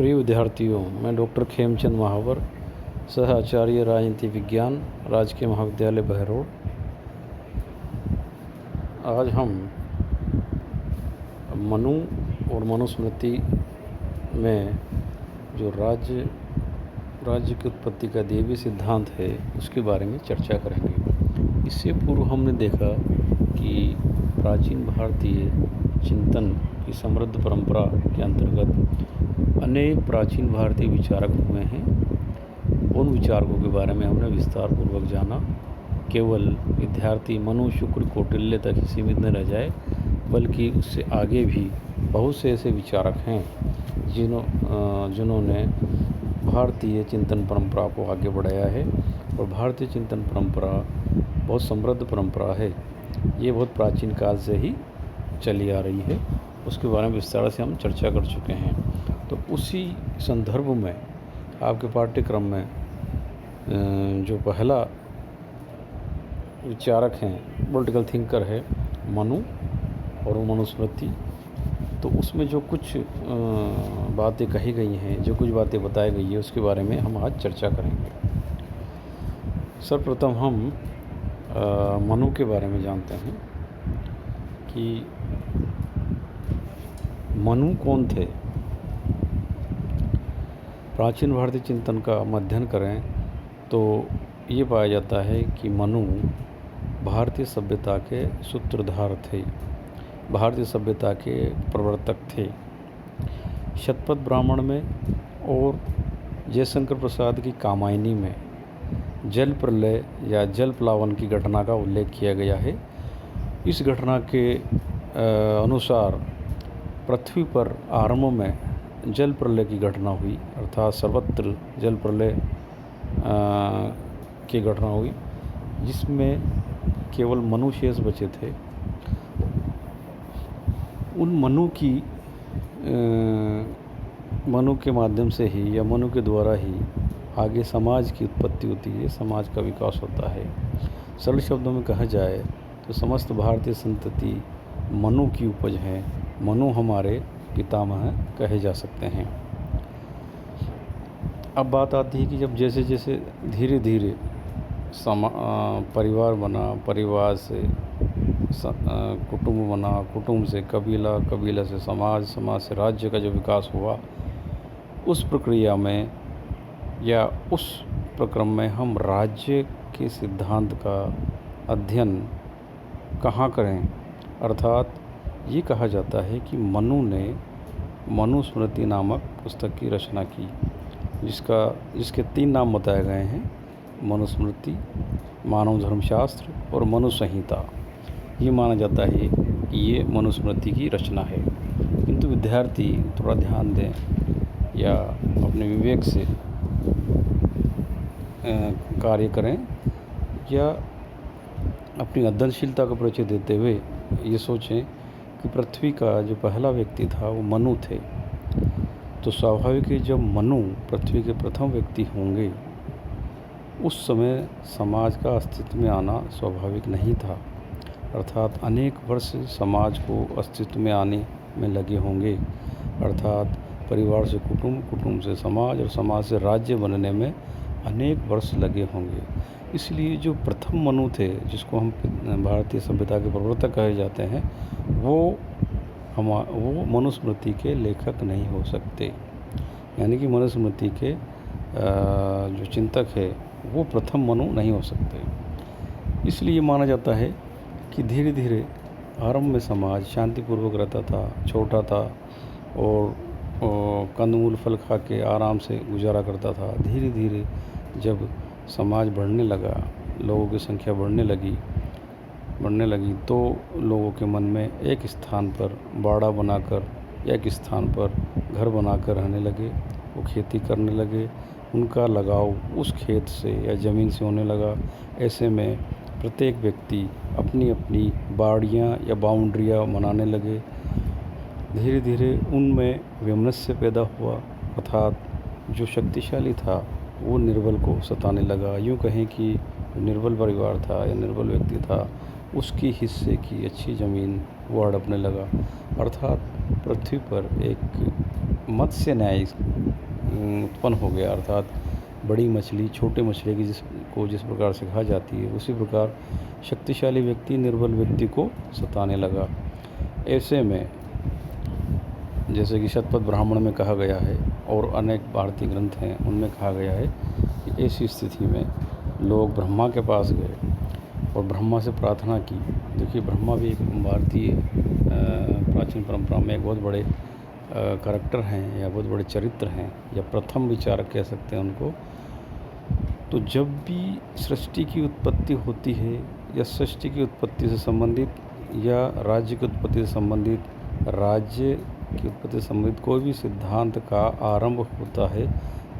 प्रिय विद्यार्थियों, मैं डॉक्टर खेमचंद महावर, सह आचार्य राजनीति विज्ञान, राजकीय महाविद्यालय बहरोड। आज हम मनु और मनुस्मृति में जो राज्य की उत्पत्ति का दैवीय सिद्धांत है उसके बारे में चर्चा करेंगे। इससे पूर्व हमने देखा कि प्राचीन भारतीय चिंतन की समृद्ध परंपरा के अंतर्गत अनेक प्राचीन भारतीय विचारक हुए हैं। उन विचारकों के बारे में हमने विस्तार पूर्वक जाना। केवल विद्यार्थी मनु, शुक्र, कौटिल्य तक ही सीमित न रह जाए, बल्कि उससे आगे भी बहुत से ऐसे विचारक हैं जिन्होंने भारतीय चिंतन परंपरा को आगे बढ़ाया है। और भारतीय चिंतन परंपरा बहुत समृद्ध परंपरा है। ये बहुत प्राचीन काल से ही चली आ रही है। उसके बारे में विस्तार से हम चर्चा कर चुके हैं। तो उसी संदर्भ में आपके पाठ्यक्रम में जो पहला विचारक हैं, पॉलिटिकल थिंकर है मनु और मनुस्मृति। तो उसमें जो कुछ बातें कही गई हैं, जो कुछ बातें बताई गई है, उसके बारे में हम आज चर्चा करेंगे। सर्वप्रथम हम मनु के बारे में जानते हैं कि मनु कौन थे। प्राचीन भारतीय चिंतन का अध्ययन करें तो ये पाया जाता है कि मनु भारतीय सभ्यता के सूत्रधार थे, भारतीय सभ्यता के प्रवर्तक थे। शतपथ ब्राह्मण में और जयशंकर प्रसाद की कामायनी में जल प्रलय या जल प्लावन की घटना का उल्लेख किया गया है। इस घटना के अनुसार पृथ्वी पर आरंभ में जल प्रलय की घटना हुई, अर्थात सर्वत्र जल प्रलय की घटना हुई, जिसमें केवल मनु शेष बचे थे। उन मनु के माध्यम से ही या मनु के द्वारा ही आगे समाज की उत्पत्ति होती है, समाज का विकास होता है। सरल शब्दों में कहा जाए तो समस्त भारतीय संतति मनु की उपज है। मनु हमारे पितामह कहे जा सकते हैं। अब बात आती है कि जब जैसे जैसे धीरे धीरे परिवार बना, परिवार से कुटुंब बना, कुटुंब से कबीला, कबीला से समाज, समाज से राज्य का जो विकास हुआ, उस प्रक्रिया में या उस प्रक्रम में हम राज्य के सिद्धांत का अध्ययन कहाँ करें। अर्थात ये कहा जाता है कि मनु ने मनुस्मृति नामक पुस्तक की रचना की, जिसके 3 नाम बताए गए हैं: मनुस्मृति, मानव धर्मशास्त्र और मनु संहिता। ये माना जाता है कि ये मनुस्मृति की रचना है। किंतु विद्यार्थी थोड़ा ध्यान दें या अपने विवेक से कार्य करें या अपनी अध्ययनशीलता का परिचय देते हुए ये सोचें कि पृथ्वी का जो पहला व्यक्ति था वो मनु थे। तो स्वाभाविक है, जब मनु पृथ्वी के प्रथम व्यक्ति होंगे, उस समय समाज का अस्तित्व में आना स्वाभाविक नहीं था। अर्थात अनेक वर्ष समाज को अस्तित्व में आने में लगे होंगे। अर्थात परिवार से कुटुंब, कुटुंब से समाज और समाज से राज्य बनने में अनेक वर्ष लगे होंगे। इसलिए जो प्रथम मनु थे, जिसको हम भारतीय सभ्यता के प्रवर्तक कहे जाते हैं, वो मनुस्मृति के लेखक नहीं हो सकते। यानी कि मनुस्मृति के जो चिंतक है वो प्रथम मनु नहीं हो सकते। इसलिए माना जाता है कि धीरे धीरे आरंभ में समाज शांतिपूर्वक रहता था, छोटा था और कंदमूल फल खा के आराम से गुजारा करता था। धीरे धीरे जब समाज बढ़ने लगा, लोगों की संख्या बढ़ने लगी तो लोगों के मन में एक स्थान पर बाड़ा बनाकर, एक स्थान पर घर बनाकर रहने लगे। वो खेती करने लगे, उनका लगाव उस खेत से या ज़मीन से होने लगा। ऐसे में प्रत्येक व्यक्ति अपनी अपनी बाड़ियाँ या बाउंड्रियाँ बनाने लगे। धीरे धीरे उनमें वैमनस्य पैदा हुआ, अर्थात जो शक्तिशाली था वो निर्बल को सताने लगा। यूँ कहें कि निर्बल परिवार था या निर्बल व्यक्ति था, उसकी हिस्से की अच्छी ज़मीन वो हड़पने लगा। अर्थात पृथ्वी पर एक मत्स्य न्याय उत्पन्न हो गया, अर्थात बड़ी मछली छोटे मछली की जिस प्रकार से खा जाती है, उसी प्रकार शक्तिशाली व्यक्ति निर्बल व्यक्ति को सताने लगा। ऐसे में जैसे कि शतपथ ब्राह्मण में कहा गया है और अनेक भारतीय ग्रंथ हैं, उनमें कहा गया है कि ऐसी स्थिति में लोग ब्रह्मा के पास गए और ब्रह्मा से प्रार्थना की। देखिए, ब्रह्मा भी एक भारतीय प्राचीन परंपरा में एक बहुत बड़े करैक्टर हैं या बहुत बड़े चरित्र हैं या प्रथम विचारक कह सकते हैं उनको। तो जब भी सृष्टि की उत्पत्ति होती है या सृष्टि की उत्पत्ति से संबंधित या राज्य की उत्पत्ति से संबंधित, राज्य की उत्पत्ति से संबंधित कोई भी सिद्धांत का आरंभ होता है,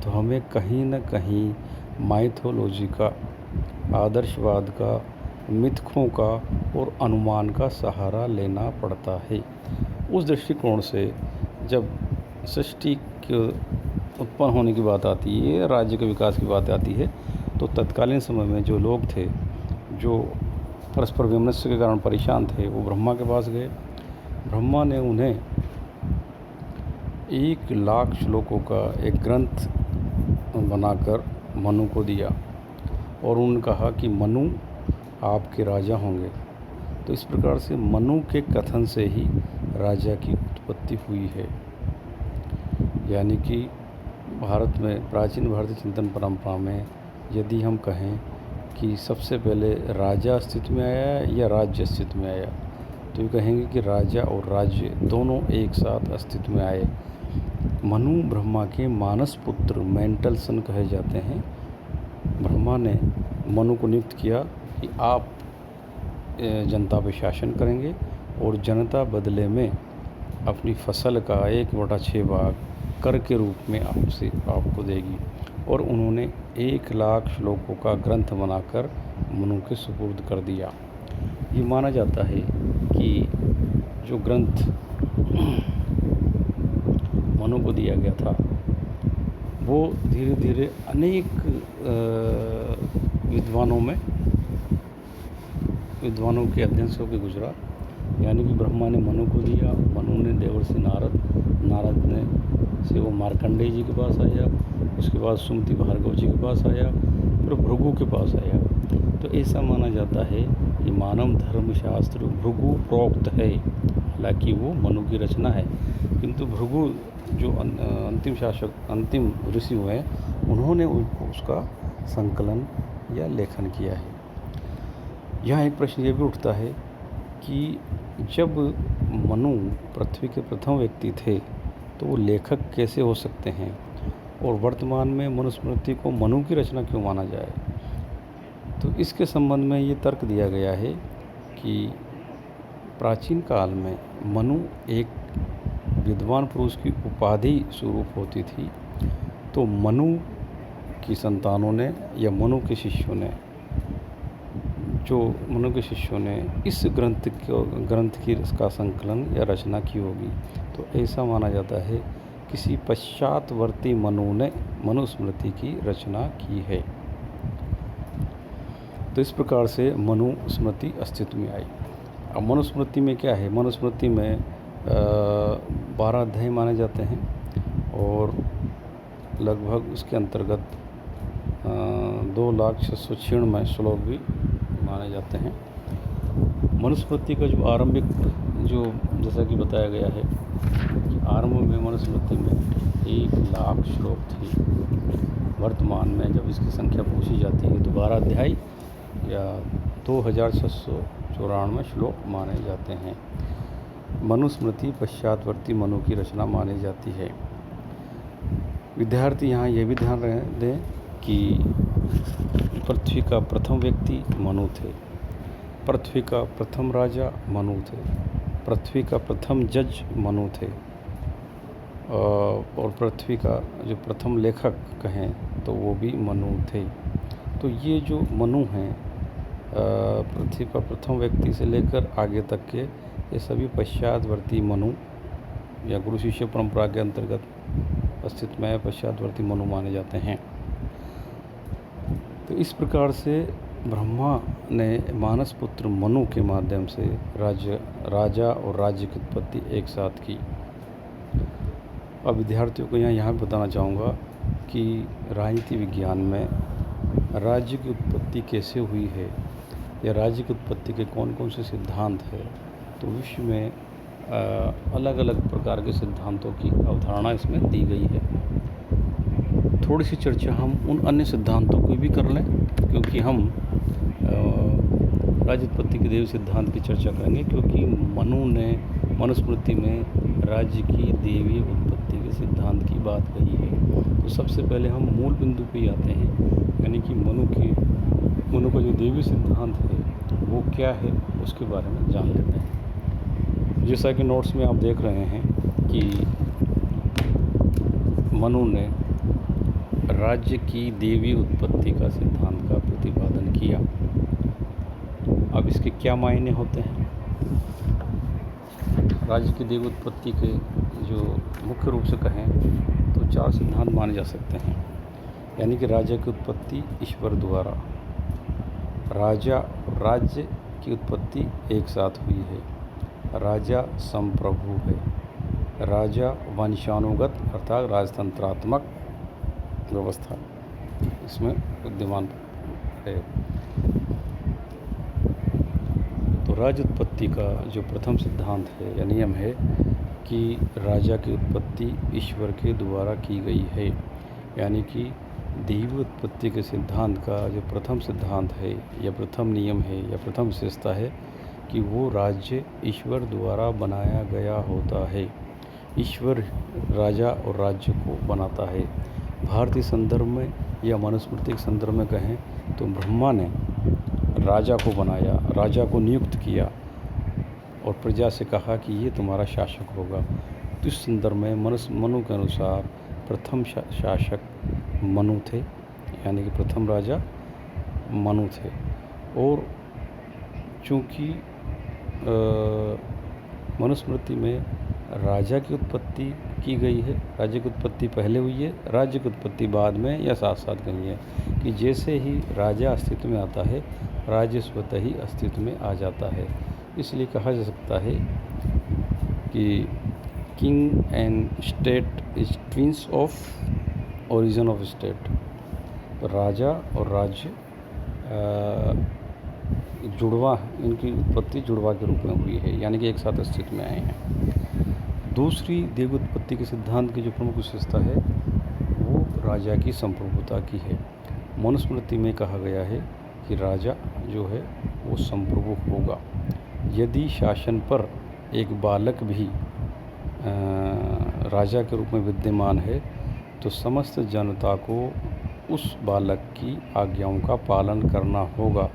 तो हमें कहीं न कहीं माइथोलॉजी का, आदर्शवाद का, मिथकों का और अनुमान का सहारा लेना पड़ता है। उस दृष्टिकोण से जब सृष्टि के उत्पन्न होने की बात आती है, राज्य के विकास की बात आती है, तो तत्कालीन समय में जो लोग थे, जो परस्पर वैमनस्य के कारण परेशान थे, वो ब्रह्मा के पास गए। ब्रह्मा ने उन्हें 1,00,000 श्लोकों का एक ग्रंथ बनाकर मनु को दिया और उन्होंने कहा कि मनु आपके राजा होंगे। तो इस प्रकार से मनु के कथन से ही राजा की उत्पत्ति हुई है। यानी कि भारत में, प्राचीन भारतीय चिंतन परंपरा में यदि हम कहें कि सबसे पहले राजा अस्तित्व में आया या राज्य अस्तित्व में आया, तो ये कहेंगे कि राजा और राज्य दोनों एक साथ अस्तित्व में आए। मनु ब्रह्मा के मानस पुत्र, मेंटल सन कहे जाते हैं। ब्रह्मा ने मनु को नियुक्त किया कि आप जनता पर शासन करेंगे और जनता बदले में अपनी फसल का 1/6 भाग कर के रूप में आपको देगी। और उन्होंने 1,00,000 श्लोकों का ग्रंथ बनाकर मनु के सुपुर्द कर दिया। ये माना जाता है कि जो ग्रंथ मनु को दिया गया था, वो धीरे धीरे अनेक विद्वानों के अध्ययन से होकर गुजरा। यानी कि ब्रह्मा ने मनु को दिया, मनु ने देवर्षि नारद ने से वो मार्कंडेय जी के पास आया, उसके बाद सुमति भार्गव जी के पास आया, फिर भृगु के पास आया। तो ऐसा माना जाता है कि मानव धर्मशास्त्र भृगु प्रोक्त है, हालांकि वो मनु की रचना है, किंतु भृगु जो अंतिम ऋषि हुए, उन्होंने उसका संकलन या लेखन किया है। यहाँ एक प्रश्न ये भी उठता है कि जब मनु पृथ्वी के प्रथम व्यक्ति थे, तो वो लेखक कैसे हो सकते हैं, और वर्तमान में मनुस्मृति को मनु की रचना क्यों माना जाए। तो इसके संबंध में ये तर्क दिया गया है कि प्राचीन काल में मनु एक विद्वान पुरुष की उपाधि स्वरूप होती थी। तो मनु की संतानों ने या मनु के शिष्यों ने इस ग्रंथ की इसका संकलन या रचना की होगी। तो ऐसा माना जाता है किसी पश्चातवर्ती मनु ने मनुस्मृति की रचना की है। तो इस प्रकार से मनुस्मृति अस्तित्व में आई। अब मनुस्मृति में क्या है? मनुस्मृति में 12 अध्याय माने जाते हैं और लगभग उसके अंतर्गत 2,696 श्लोक भी माने जाते हैं। मनुस्मृति का जो आरंभिक जैसा कि बताया गया है कि आरंभ में मनुस्मृति में 1,00,000 श्लोक थे। वर्तमान में जब इसकी संख्या पूछी जाती है तो 12 अध्याय या 2,694 श्लोक माने जाते हैं। मनुस्मृति पश्चातवर्ती मनु की रचना मानी जाती है। विद्यार्थी यहाँ ये भी ध्यान दें कि पृथ्वी का प्रथम व्यक्ति मनु थे, पृथ्वी का प्रथम राजा मनु थे, पृथ्वी का प्रथम जज मनु थे, और पृथ्वी का जो प्रथम लेखक कहें तो वो भी मनु थे। तो ये जो मनु हैं, पृथ्वी का प्रथम व्यक्ति से लेकर आगे तक के, ये सभी पश्चातवर्ती मनु या गुरु शिष्य परंपरा के अंतर्गत अस्तित्व में पश्चातवर्ती मनु माने जाते हैं। तो इस प्रकार से ब्रह्मा ने मानस पुत्र मनु के माध्यम से राजा और राज्य की उत्पत्ति एक साथ की। अब विद्यार्थियों को यहाँ भी बताना चाहूँगा कि राजनीति विज्ञान में राज्य की उत्पत्ति कैसे हुई है या राज्य की उत्पत्ति के कौन कौन से सिद्धांत है। तो विश्व में अलग अलग प्रकार के सिद्धांतों की अवधारणा इसमें दी गई है। थोड़ी सी चर्चा हम उन अन्य सिद्धांतों की भी कर लें, क्योंकि हम राज्य उत्पत्ति के देवी सिद्धांत की चर्चा करेंगे, क्योंकि मनु ने मनुस्मृति में राज्य की देवी उत्पत्ति के सिद्धांत की बात कही है। तो सबसे पहले हम मूल बिंदु पे आते हैं, यानी कि मनु का जो देवी सिद्धांत है वो क्या है उसके बारे में जान लेते हैं। जैसा कि नोट्स में आप देख रहे हैं कि मनु ने राज्य की देवी उत्पत्ति का सिद्धांत का प्रतिपादन किया। अब इसके क्या मायने होते हैं? राज्य की देवी उत्पत्ति के जो मुख्य रूप से कहें तो 4 सिद्धांत माने जा सकते हैं, यानी कि राज्य की उत्पत्ति ईश्वर द्वारा, राजा और राज्य की उत्पत्ति एक साथ हुई है, राजा संप्रभु है, राजा वंशानुगत अर्थात राजतंत्रात्मक व्यवस्था इसमें विद्यमान है। तो राज्य उत्पत्ति का जो प्रथम सिद्धांत है या नियम है कि राजा की उत्पत्ति ईश्वर के द्वारा की गई है, यानी कि देवी उत्पत्ति के सिद्धांत का जो प्रथम सिद्धांत है या प्रथम नियम है या प्रथम विशेषता है कि वो राज्य ईश्वर द्वारा बनाया गया होता है। ईश्वर राजा और राज्य को बनाता है। भारतीय संदर्भ में या मनुस्मृति के संदर्भ में कहें तो ब्रह्मा ने राजा को बनाया, राजा को नियुक्त किया और प्रजा से कहा कि ये तुम्हारा शासक होगा। तो इस संदर्भ में मनु के अनुसार प्रथम शासक मनु थे, यानी कि प्रथम राजा मनु थे। और चूँकि मनुस्मृति में राजा की उत्पत्ति की गई है, राज्य की उत्पत्ति पहले हुई है, राज्य की उत्पत्ति बाद में या साथ साथ गई है, कि जैसे ही राजा अस्तित्व में आता है राज्य स्वतः ही अस्तित्व में आ जाता है। इसलिए कहा जा सकता है कि king and state is twins of origin of state. तो राजा और राज्य जुड़वा, इनकी उत्पत्ति जुड़वा के रूप में हुई है, यानी कि एक साथ अस्तित्व में आए हैं। दूसरी देव उत्पत्ति के सिद्धांत की जो प्रमुख विशेषता है वो राजा की संप्रभुता की है। मनुस्मृति में कहा गया है कि राजा जो है वो संप्रभु होगा। यदि शासन पर एक बालक भी राजा के रूप में विद्यमान है तो समस्त जनता को उस बालक की आज्ञाओं का पालन करना होगा।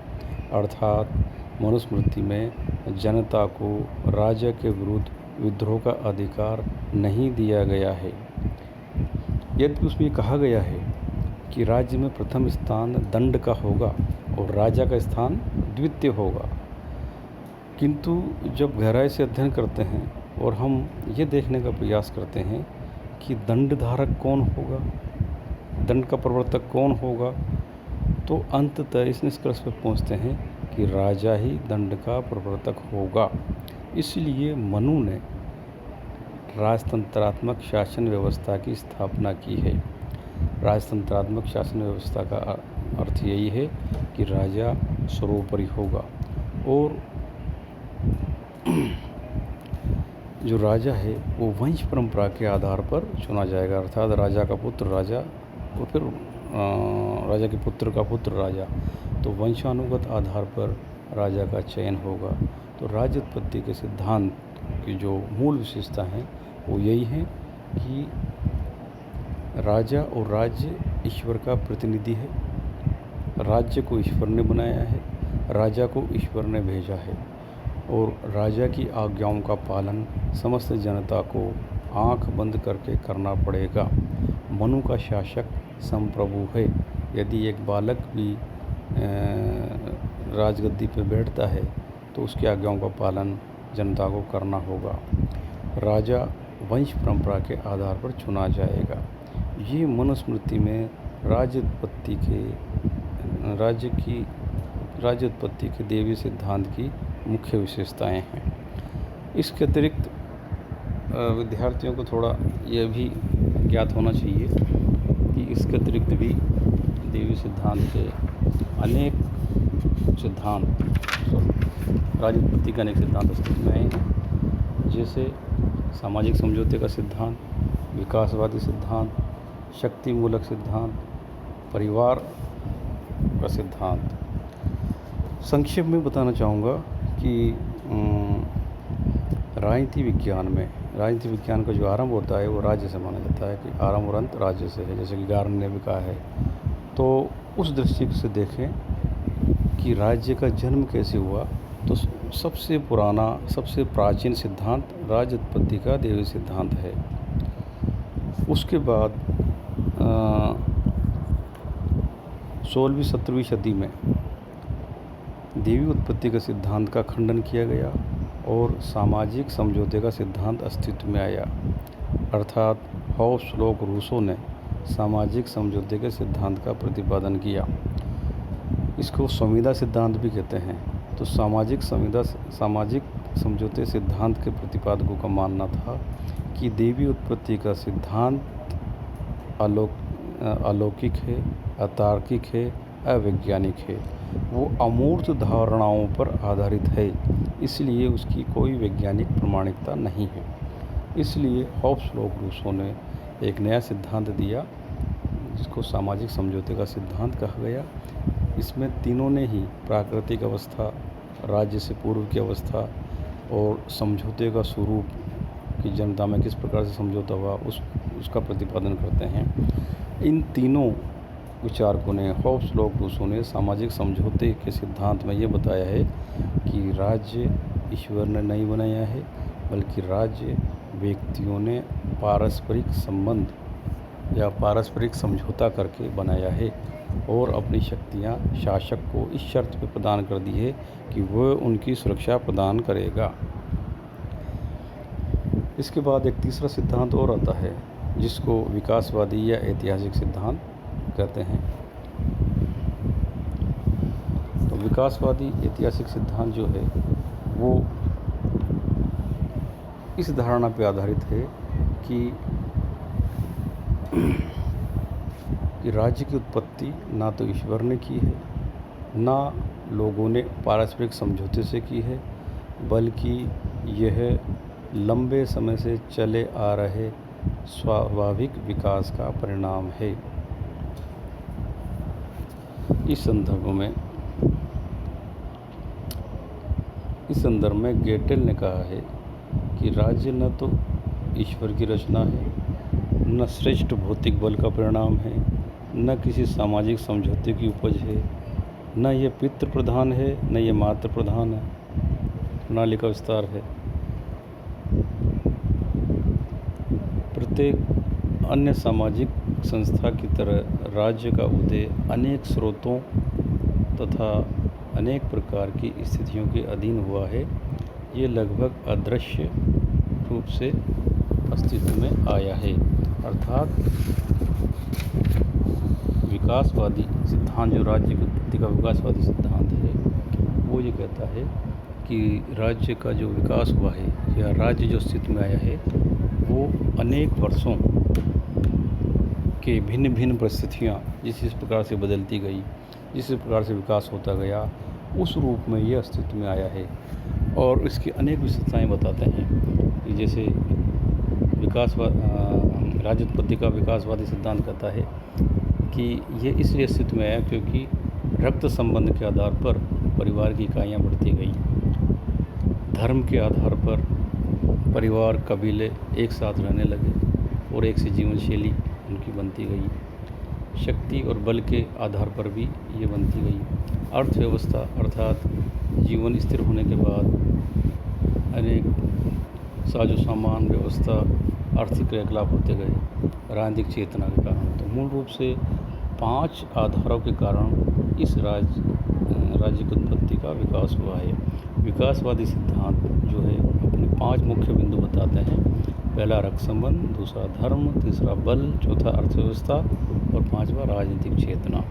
अर्थात मनुस्मृति में जनता को राजा के विरुद्ध विद्रोह का अधिकार नहीं दिया गया है। यद्यपि उसमें कहा गया है कि राज्य में प्रथम स्थान दंड का होगा और राजा का स्थान द्वितीय होगा, किंतु जब गहराई से अध्ययन करते हैं और हम ये देखने का प्रयास करते हैं कि दंड धारक कौन होगा, दंड का प्रवर्तक कौन होगा, तो अंततः इस निष्कर्ष पर पहुँचते हैं कि राजा ही दंड का प्रवर्तक होगा। इसलिए मनु ने राजतंत्रात्मक शासन व्यवस्था की स्थापना की है। राजतंत्रात्मक शासन व्यवस्था का अर्थ यही है कि राजा सर्वोपरि होगा और जो राजा है वो वंश परंपरा के आधार पर चुना जाएगा। अर्थात राजा का पुत्र राजा और फिर राजा के पुत्र का पुत्र राजा, तो वंशानुगत आधार पर राजा का चयन होगा। तो राज्य उत्पत्ति के सिद्धांत की जो मूल विशेषता हैं वो यही है कि राजा और राज्य ईश्वर का प्रतिनिधि है। राज्य को ईश्वर ने बनाया है, राजा को ईश्वर ने भेजा है और राजा की आज्ञाओं का पालन समस्त जनता को आंख बंद करके करना पड़ेगा। मनु का शासक संप्रभु है। यदि एक बालक भी राजगद्दी पर बैठता है तो उसकी आज्ञाओं का पालन जनता को करना होगा। राजा वंश परंपरा के आधार पर चुना जाएगा। ये मनुस्मृति में राज्य उत्पत्ति के देवी सिद्धांत की मुख्य विशेषताएं हैं। इसके अतिरिक्त विद्यार्थियों को थोड़ा यह भी ज्ञात होना चाहिए कि इसके अतिरिक्त भी दैवीय सिद्धांत के अनेक सिद्धांत राज्य उत्पत्ति के अनेक सिद्धांत अस्तित्व में आए हैं, जैसे सामाजिक समझौते का सिद्धांत, विकासवादी सिद्धांत, शक्ति मूलक सिद्धांत, परिवार का सिद्धांत। संक्षेप में बताना चाहूँगा कि राजनीति विज्ञान का जो आरंभ होता है वो राज्य से माना जाता है कि आरंभ और अंत राज्य से है, जैसे कि गार्न ने भी कहा है। तो उस दृष्टि से देखें कि राज्य का जन्म कैसे हुआ, तो सबसे पुराना, सबसे प्राचीन सिद्धांत राज्य उत्पत्ति का दैवीय सिद्धांत है। उसके बाद 16वीं-17वीं सदी में दैवीय उत्पत्ति के सिद्धांत का खंडन किया गया और सामाजिक समझौते का सिद्धांत अस्तित्व में आया, अर्थात हॉब्स, लॉक, रूसो ने सामाजिक समझौते के सिद्धांत का प्रतिपादन किया। इसको संविदा सिद्धांत भी कहते हैं। तो सामाजिक समझौते सिद्धांत के प्रतिपादकों का मानना था कि दैवीय उत्पत्ति का सिद्धांत अलौकिक है, अतार्किक है, अवैज्ञानिक है, वो अमूर्त धारणाओं पर आधारित है, इसलिए उसकी कोई वैज्ञानिक प्रमाणिकता नहीं है। इसलिए हॉब्स, लॉक, रूसो ने एक नया सिद्धांत दिया जिसको सामाजिक समझौते का सिद्धांत कहा गया। इसमें तीनों ने ही प्राकृतिक अवस्था, राज्य से पूर्व की अवस्था और समझौते का स्वरूप कि जनता में किस प्रकार से समझौता हुआ उसका प्रतिपादन करते हैं। इन तीनों विचारकों ने, हॉब्स, लॉक, रूसो ने सामाजिक समझौते के सिद्धांत में ये बताया है कि राज्य ईश्वर ने नहीं बनाया है, बल्कि राज्य व्यक्तियों ने पारस्परिक संबंध या पारस्परिक समझौता करके बनाया है और अपनी शक्तियाँ शासक को इस शर्त पर प्रदान कर दी है कि वह उनकी सुरक्षा प्रदान करेगा। इसके बाद एक तीसरा सिद्धांत और आता है जिसको विकासवादी या ऐतिहासिक सिद्धांत कहते हैं। तो विकासवादी ऐतिहासिक सिद्धांत जो है वो इस धारणा पर आधारित है कि राज्य की उत्पत्ति ना तो ईश्वर ने की है, ना लोगों ने पारस्परिक समझौते से की है, बल्कि यह लंबे समय से चले आ रहे स्वाभाविक विकास का परिणाम है। इस संदर्भ में गेटेल ने कहा है कि राज्य न तो ईश्वर की रचना है, न श्रेष्ठ भौतिक बल का परिणाम है, न किसी सामाजिक समझौते की उपज है, न ये पितृ प्रधान है, न ये मातृ प्रधान है, प्रणाली का विस्तार है। प्रत्येक अन्य सामाजिक संस्था की तरह राज्य का उदय अनेक स्रोतों तथा अनेक प्रकार की स्थितियों के अधीन हुआ है। ये लगभग अदृश्य रूप से अस्तित्व में आया है। अर्थात विकासवादी सिद्धांत, जो राज्य की उत्पत्ति का विकासवादी सिद्धांत है, वो ये कहता है कि राज्य का जो विकास हुआ है या राज्य जो अस्तित्व में आया है वो अनेक वर्षों के भिन्न भिन्न परिस्थितियाँ जिस प्रकार से बदलती गई, जिस प्रकार से विकास होता गया, उस रूप में ये अस्तित्व में आया है। और इसकी अनेक विशेषताएँ बताते हैं कि जैसे राज्य उत्पत्ति का विकासवादी सिद्धांत कहता है कि ये इसलिए अस्तित्व में आया क्योंकि रक्त संबंध के आधार पर परिवार की इकाइयाँ बढ़ती गई, धर्म के आधार पर परिवार, कबीले एक साथ रहने लगे और एक सी जीवन शैली उनकी बनती गई, शक्ति और बल के आधार पर भी ये बनती गई। अर्थव्यवस्था अर्थात जीवन स्थिर होने के बाद अनेक साजो सामान, व्यवस्था, आर्थिक क्रियाकलाप होते गए राजनीतिक चेतना के कारण। तो मूल रूप से 5 आधारों के कारण इस राज्य की उत्पत्ति का विकास हुआ है। विकासवादी सिद्धांत जो है अपने 5 मुख्य बिंदु बताते हैं। पहला रक्त संबंध, दूसरा धर्म, तीसरा बल, चौथा अर्थव्यवस्था और 5वां राजनीतिक चेतना।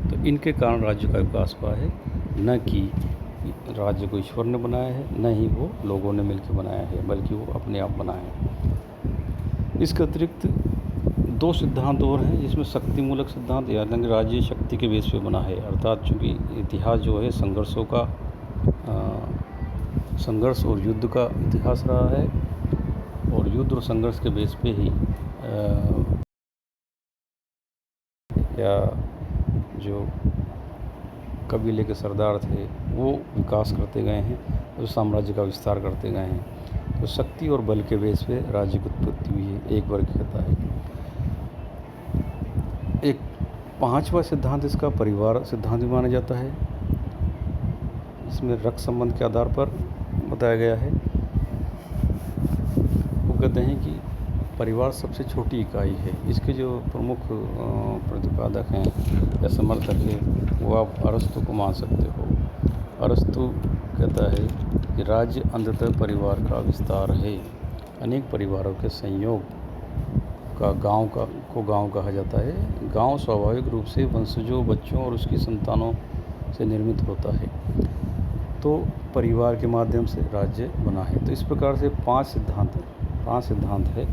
तो इनके कारण राज्य का विकास हुआ है, न कि राज्य को ईश्वर ने बनाया है, न ही वो लोगों ने मिलकर बनाया है, बल्कि वो अपने आप बनाया है। इसके अतिरिक्त दो सिद्धांत और हैं जिसमें शक्ति मूलक सिद्धांत, यानी कि राज्य शक्ति के बेस पे बना है, अर्थात चूँकि इतिहास जो है संघर्षों का संघर्ष और युद्ध का इतिहास रहा है, और युद्ध और संघर्ष के बेस पे ही या जो कबीले के सरदार थे वो विकास करते गए हैं, जो साम्राज्य का विस्तार करते गए हैं। तो शक्ति और बल के बेस पे राज्य की उत्पत्ति हुई है, एक वर्ग कहता है। एक पांचवा सिद्धांत इसका परिवार सिद्धांत भी माना जाता है। इसमें रक्त संबंध के आधार पर बताया गया है। वो कहते हैं कि परिवार सबसे छोटी इकाई है। इसके जो प्रमुख प्रतिपादक हैं या समर्थक हैं वो आप अरस्तु को मान सकते हो। अरस्तु कहता है कि राज्य अंततः परिवार का विस्तार है। अनेक परिवारों के संयोग का गांव कहा जाता है। गांव स्वाभाविक रूप से वंशजों, बच्चों और उसकी संतानों से निर्मित होता है, तो परिवार के माध्यम से राज्य बना है। तो इस प्रकार से पांच सिद्धांत है।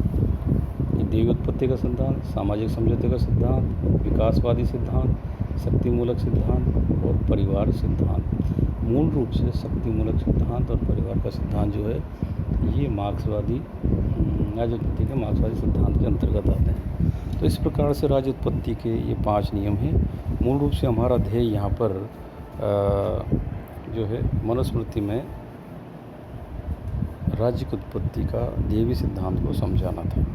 देवी उत्पत्ति का सिद्धांत, सामाजिक समझौते का सिद्धांत, विकासवादी सिद्धांत, शक्ति मूलक सिद्धांत और परिवार सिद्धांत। मूल रूप से शक्ति मूलक सिद्धांत और परिवार का सिद्धांत जो है ये मार्क्सवादी राज्य उत्पत्ति के मार्क्सवादी सिद्धांत के अंतर्गत आते हैं। तो इस प्रकार से राज्य उत्पत्ति के ये 5 नियम हैं। मूल रूप से हमारा ध्येय यहाँ पर जो है मनुस्मृति में राज्य की उत्पत्ति का देवी सिद्धांत को समझाना था।